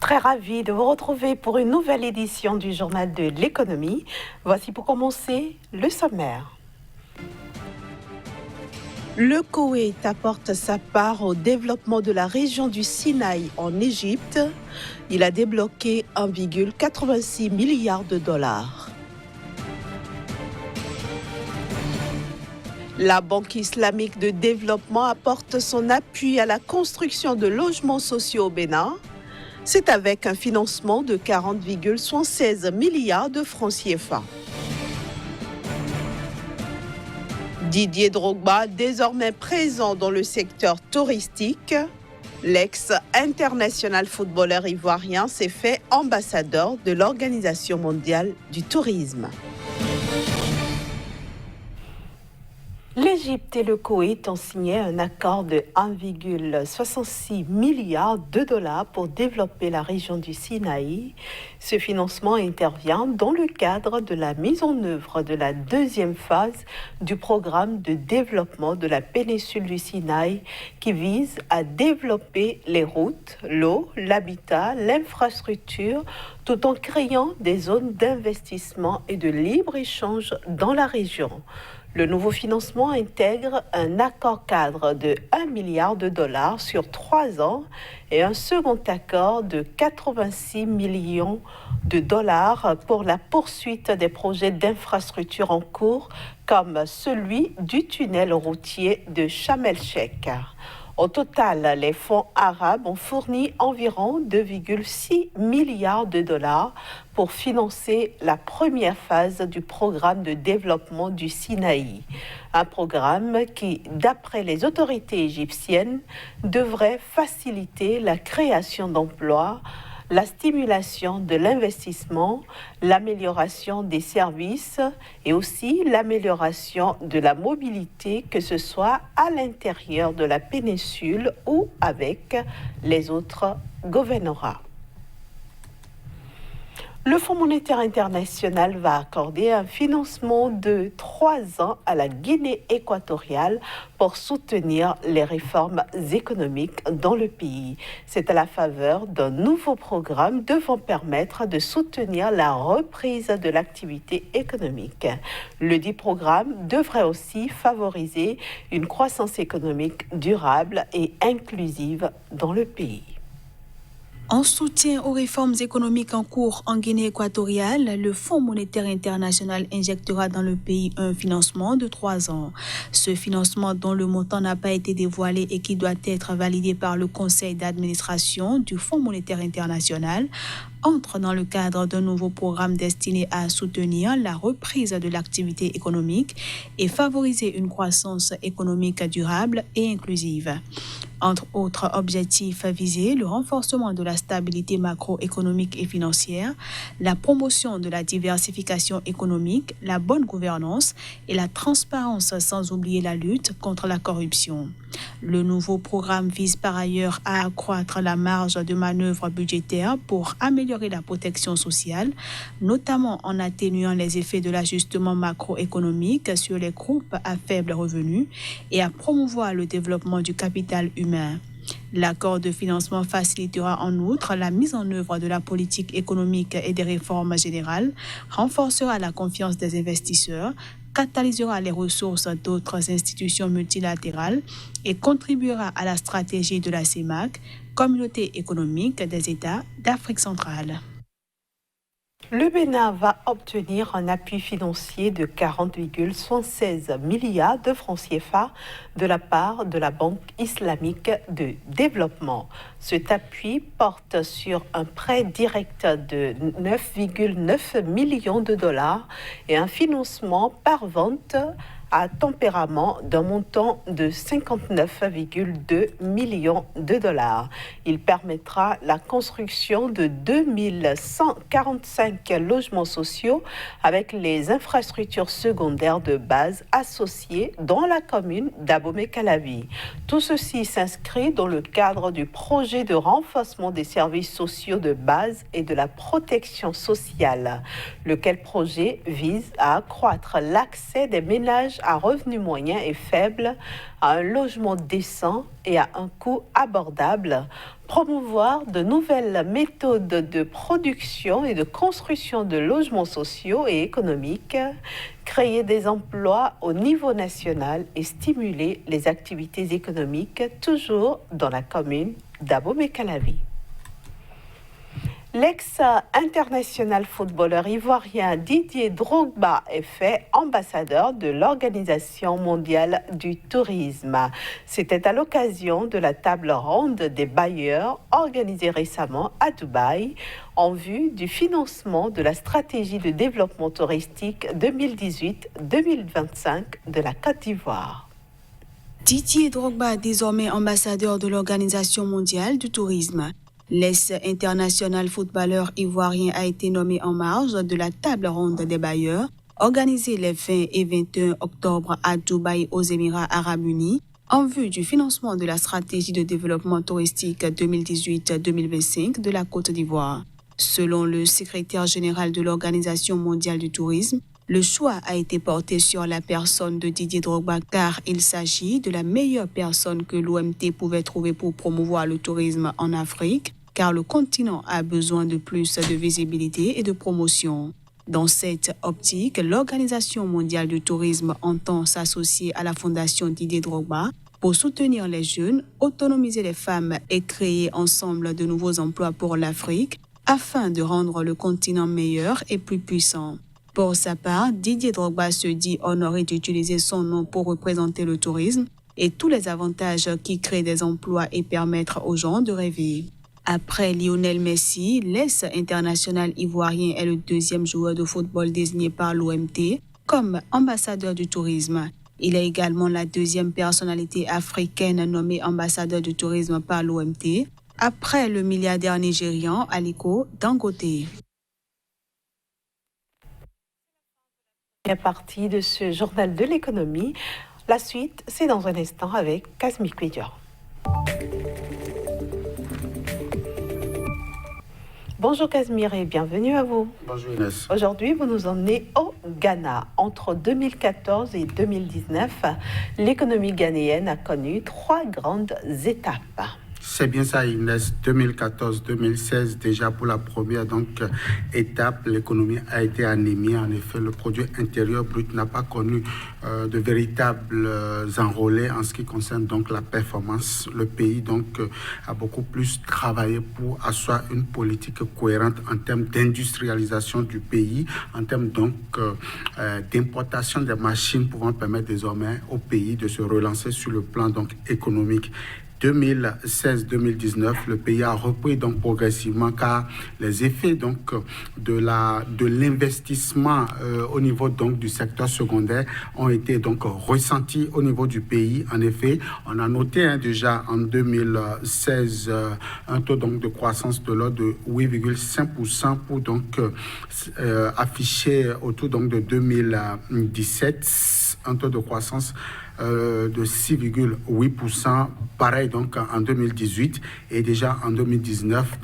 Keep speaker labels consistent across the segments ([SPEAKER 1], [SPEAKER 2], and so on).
[SPEAKER 1] Très ravie de vous retrouver pour une nouvelle édition du Journal de l'économie. Voici pour commencer le sommaire. Le Koweït apporte sa part au développement de la région du Sinaï en Égypte. Il a débloqué 1,86 milliard de dollars. La Banque islamique de développement apporte son appui à la construction de logements sociaux au Bénin. C'est avec un financement de 40,76 milliards de francs CFA. Didier Drogba, désormais présent dans le secteur touristique, l'ex-international footballeur ivoirien s'est fait ambassadeur de l'Organisation mondiale du tourisme. L'Égypte et le Koweït ont signé un accord de 1,66 milliard de dollars pour développer la région du Sinaï. Ce financement intervient dans le cadre de la mise en œuvre de la deuxième phase du programme de développement de la péninsule du Sinaï qui vise à développer les routes, l'eau, l'habitat, l'infrastructure, tout en créant des zones d'investissement et de libre-échange dans la région. Le nouveau financement intègre un accord-cadre de 1 milliard de dollars sur 3 ans et un second accord de 86 millions de dollars pour la poursuite des projets d'infrastructure en cours, comme celui du tunnel routier de Sharm el-Sheikh. Au total, les fonds arabes ont fourni environ 2,6 milliards de dollars pour financer la première phase du programme de développement du Sinaï. Un programme qui, d'après les autorités égyptiennes, devrait faciliter la création d'emplois, la stimulation de l'investissement, l'amélioration des services et aussi l'amélioration de la mobilité, que ce soit à l'intérieur de la péninsule ou avec les autres gouvernorats. Le Fonds monétaire international va accorder un financement de 3 ans à la Guinée équatoriale pour soutenir les réformes économiques dans le pays. C'est à la faveur d'un nouveau programme devant permettre de soutenir la reprise de l'activité économique. Le dit programme devrait aussi favoriser une croissance économique durable et inclusive dans le pays.
[SPEAKER 2] En soutien aux réformes économiques en cours en Guinée équatoriale, le Fonds monétaire international injectera dans le pays un financement de 3 ans. Ce financement, dont le montant n'a pas été dévoilé et qui doit être validé par le conseil d'administration du Fonds monétaire international, entre dans le cadre d'un nouveau programme destiné à soutenir la reprise de l'activité économique et favoriser une croissance économique durable et inclusive. Entre autres objectifs visés, le renforcement de la stabilité macroéconomique et financière, la promotion de la diversification économique, la bonne gouvernance et la transparence, sans oublier la lutte contre la corruption. Le nouveau programme vise par ailleurs à accroître la marge de manœuvre budgétaire pour améliorer la protection sociale, notamment en atténuant les effets de l'ajustement macroéconomique sur les groupes à faible revenu et à promouvoir le développement du capital humain. L'accord de financement facilitera en outre la mise en œuvre de la politique économique et des réformes générales, renforcera la confiance des investisseurs, catalysera les ressources d'autres institutions multilatérales et contribuera à la stratégie de la CEMAC, Communauté économique des États d'Afrique centrale.
[SPEAKER 1] Le Bénin va obtenir un appui financier de 40,76 milliards de francs CFA de la part de la Banque islamique de développement. Cet appui porte sur un prêt direct de 9,9 millions de dollars et un financement par vente à tempérament d'un montant de 59,2 millions de dollars. Il permettra la construction de 2145 logements sociaux avec les infrastructures secondaires de base associées dans la commune d'Abomey-Calavi. Tout ceci s'inscrit dans le cadre du projet de renforcement des services sociaux de base et de la protection sociale, lequel projet vise à accroître l'accès des ménages ménages à revenus moyens et faibles à un logement décent et à un coût abordable, promouvoir de nouvelles méthodes de production et de construction de logements sociaux et économiques, créer des emplois au niveau national et stimuler les activités économiques, toujours dans la commune d'Abomey-Calavi. L'ex-international footballeur ivoirien Didier Drogba est fait ambassadeur de l'Organisation mondiale du tourisme. C'était à l'occasion de la table ronde des bailleurs organisée récemment à Dubaï en vue du financement de la stratégie de développement touristique 2018-2025 de la Côte d'Ivoire.
[SPEAKER 2] Didier Drogba, désormais ambassadeur de l'Organisation mondiale du tourisme. L'ex-international footballeur ivoirien a été nommé en marge de la table ronde des bailleurs, organisée les 20 et 21 octobre à Dubaï aux Émirats arabes unis, en vue du financement de la stratégie de développement touristique 2018-2025 de la Côte d'Ivoire. Selon le secrétaire général de l'Organisation mondiale du tourisme, le choix a été porté sur la personne de Didier Drogba car il s'agit de la meilleure personne que l'OMT pouvait trouver pour promouvoir le tourisme en Afrique, car le continent a besoin de plus de visibilité et de promotion. Dans cette optique, l'Organisation mondiale du tourisme entend s'associer à la Fondation Didier Drogba pour soutenir les jeunes, autonomiser les femmes et créer ensemble de nouveaux emplois pour l'Afrique afin de rendre le continent meilleur et plus puissant. Pour sa part, Didier Drogba se dit honoré d'utiliser son nom pour représenter le tourisme et tous les avantages qui créent des emplois et permettre aux gens de rêver. Après Lionel Messi, l'ex-international ivoirien est le deuxième joueur de football désigné par l'OMT comme ambassadeur du tourisme. Il est également la deuxième personnalité africaine nommée ambassadeur du tourisme par l'OMT, après le milliardaire nigérian Aliko Dangote.
[SPEAKER 1] Première partie de ce journal de l'économie. La suite, c'est dans un instant avec Kazmi Kouidior. Bonjour Casimir et bienvenue à vous.
[SPEAKER 3] Bonjour Inès.
[SPEAKER 1] Aujourd'hui, vous nous emmenez au Ghana. Entre 2014 et 2019, l'économie ghanéenne a connu 3 grandes étapes.
[SPEAKER 3] C'est bien ça Inès, 2014-2016 déjà pour la première étape, l'économie a été anémie. En effet, le produit intérieur brut n'a pas connu de véritables enrôlés en ce qui concerne donc la performance. Le pays a beaucoup plus travaillé pour asseoir une politique cohérente en termes d'industrialisation du pays, en termes d'importation des machines pouvant permettre désormais au pays de se relancer sur le plan économique. 2016-2019, le pays a repris progressivement car les effets de l'investissement au niveau du secteur secondaire ont été ressentis au niveau du pays. En effet, on a noté déjà en 2016 un taux de croissance de l'ordre de 8,5% pour afficher autour de 2017 un taux de croissance de 6,8%, pareil en 2018 et déjà en 2019.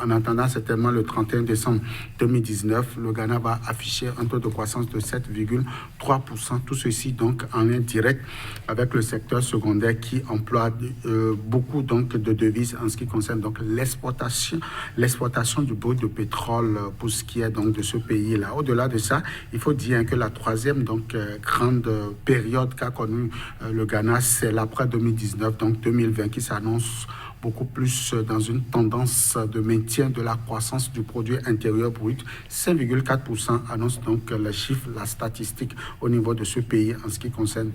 [SPEAKER 3] En attendant certainement le 31 décembre 2019, le Ghana va afficher un taux de croissance de 7,3%. Tout ceci en lien direct avec le secteur secondaire qui emploie beaucoup de devises en ce qui concerne l'exportation du brut de pétrole pour ce qui est de ce pays-là. Au-delà de ça, il faut dire que la troisième grande période qu'a connue le Ghana, c'est l'après 2019, 2020, qui s'annonce beaucoup plus dans une tendance de maintien de la croissance du produit intérieur brut. 5,4% annonce les chiffres, la statistique au niveau de ce pays en ce qui concerne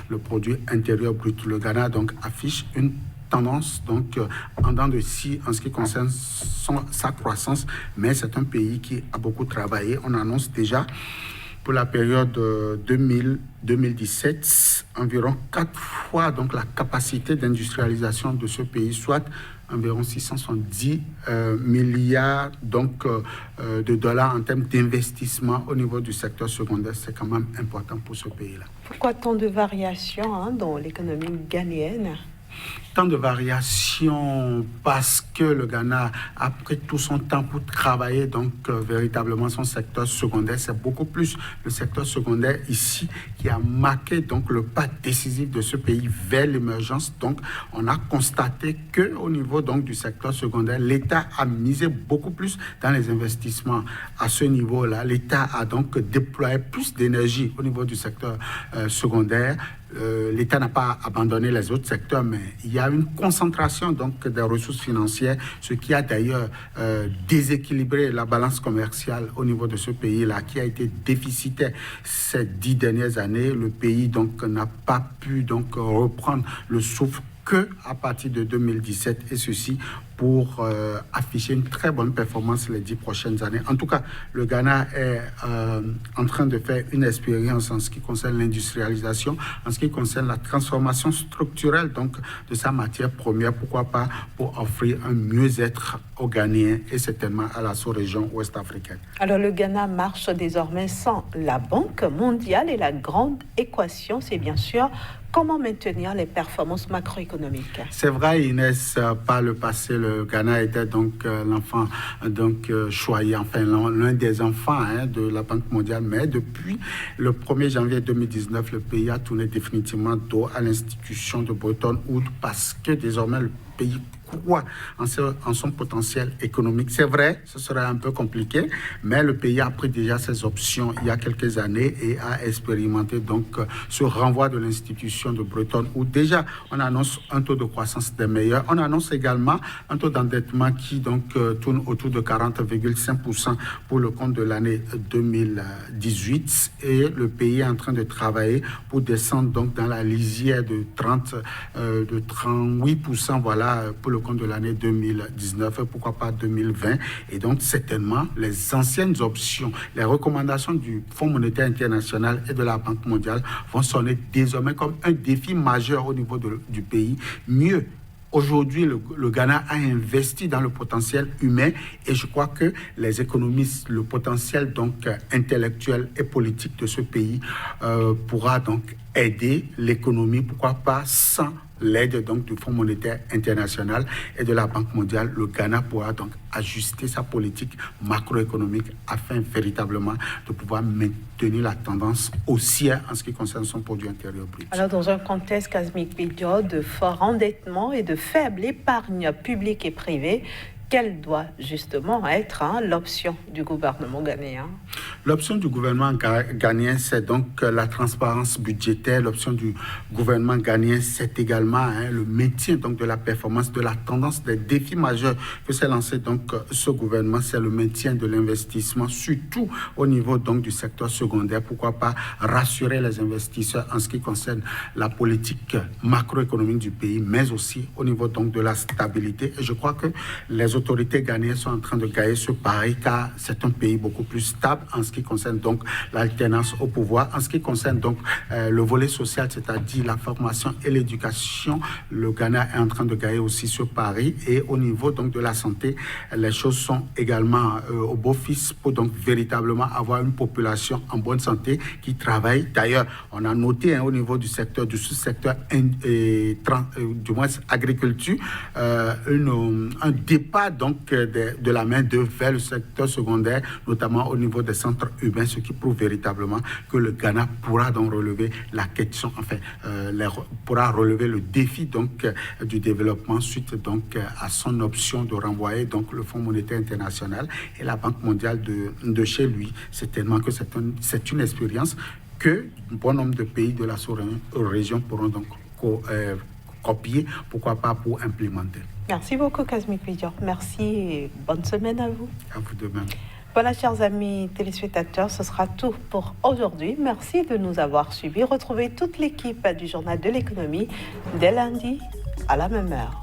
[SPEAKER 3] le produit intérieur brut. Le Ghana affiche une tendance en dents de scie en ce qui concerne sa croissance, mais c'est un pays qui a beaucoup travaillé. On annonce déjà pour la période 2017, environ 4 fois la capacité d'industrialisation de ce pays, soit environ 670 milliards de dollars en termes d'investissement au niveau du secteur secondaire. C'est quand même important pour ce pays-là.
[SPEAKER 1] Pourquoi tant de variations dans l'économie ghanéenne ?
[SPEAKER 3] tant de variations parce que le Ghana a pris tout son temps pour travailler donc véritablement son secteur secondaire. C'est beaucoup plus le secteur secondaire ici qui a marqué donc le pas décisif de ce pays vers l'émergence. Donc on a constaté que au niveau donc du secteur secondaire, l'État a misé beaucoup plus dans les investissements. À ce niveau-là, l'État a donc déployé plus d'énergie au niveau du secteur secondaire. L'État n'a pas abandonné les autres secteurs, mais il y a une concentration donc des ressources financières, ce qui a d'ailleurs déséquilibré la balance commerciale au niveau de ce pays-là, qui a été déficitaire ces 10 dernières années. Le pays donc n'a pas pu donc reprendre le souffle que à partir de 2017, et ceci pour afficher une très bonne performance les 10 prochaines années. En tout cas, le Ghana est en train de faire une expérience en ce qui concerne l'industrialisation, en ce qui concerne la transformation structurelle donc de sa matière première, pourquoi pas pour offrir un mieux-être aux Ghanéens et certainement à la sous-région ouest-africaine.
[SPEAKER 1] Alors le Ghana marche désormais sans la Banque mondiale et la grande équation, c'est bien sûr comment maintenir les performances macroéconomiques.
[SPEAKER 3] C'est vrai, Inès, par le passé, le Ghana était donc l'enfant choyé, enfin l'un des enfants de la Banque mondiale. Mais depuis le 1er janvier 2019, le pays a tourné définitivement dos à l'institution de Bretton Woods parce que désormais le pays croit en son potentiel économique. C'est vrai, ce serait un peu compliqué, mais le pays a pris déjà ses options il y a quelques années et a expérimenté donc ce renvoi de l'institution de Bretton Woods. Déjà, on annonce un taux de croissance des meilleurs. On annonce également un taux d'endettement qui donc tourne autour de 40,5% pour le compte de l'année 2018 et le pays est en train de travailler pour descendre donc dans la lisière de 38%, voilà, pour le compte de l'année 2019 et pourquoi pas 2020. Et donc, certainement, les anciennes options, les recommandations du Fonds monétaire international et de la Banque mondiale vont sonner désormais comme un défi majeur au niveau du pays. Mieux, aujourd'hui, le Ghana a investi dans le potentiel humain et je crois que les économistes, le potentiel donc intellectuel et politique de ce pays pourra donc aider l'économie, pourquoi pas sans l'aide donc du Fonds monétaire international et de la Banque mondiale. Le Ghana pourra donc ajuster sa politique macroéconomique afin véritablement de pouvoir maintenir la tendance haussière en ce qui concerne son produit intérieur brut.
[SPEAKER 1] Alors dans un contexte Kazmi Kpidjo de fort endettement et de faible épargne publique et privée, quelle doit justement être l'option du gouvernement ghanéen?
[SPEAKER 3] L'option du gouvernement ghanéen, c'est donc la transparence budgétaire. L'option du gouvernement ghanéen, c'est également le maintien donc, de la performance, de la tendance des défis majeurs que s'est lancé donc ce gouvernement. C'est le maintien de l'investissement, surtout au niveau donc du secteur secondaire. Pourquoi pas rassurer les investisseurs en ce qui concerne la politique macroéconomique du pays, mais aussi au niveau donc de la stabilité. Et je crois que les autorités ghanéennes sont en train de gagner ce pari car c'est un pays beaucoup plus stable en ce qui concerne donc l'alternance au pouvoir. En ce qui concerne donc le volet social, c'est-à-dire la formation et l'éducation, le Ghana est en train de gagner aussi ce pari. Et au niveau donc de la santé, les choses sont également au beau fixe pour donc véritablement avoir une population en bonne santé qui travaille. D'ailleurs, on a noté au niveau du secteur, du sous-secteur, du moins agriculture, un départ donc de la main-d'œuvre vers le secteur secondaire, notamment au niveau des centres urbains, ce qui prouve véritablement que le Ghana pourra donc relever la question, enfin, pourra relever le défi donc du développement suite donc à son option de renvoyer donc le Fonds monétaire international et la Banque mondiale de chez lui. C'est tellement que c'est une expérience que un bon nombre de pays de la sous-région pourront donc copier, pourquoi pas pour implémenter.
[SPEAKER 1] Merci beaucoup, Kazmi Kpidjo. Merci et bonne semaine à vous.
[SPEAKER 3] À vous de même.
[SPEAKER 1] Voilà, chers amis téléspectateurs, ce sera tout pour aujourd'hui. Merci de nous avoir suivis. Retrouvez toute l'équipe du Journal de l'économie dès lundi à la même heure.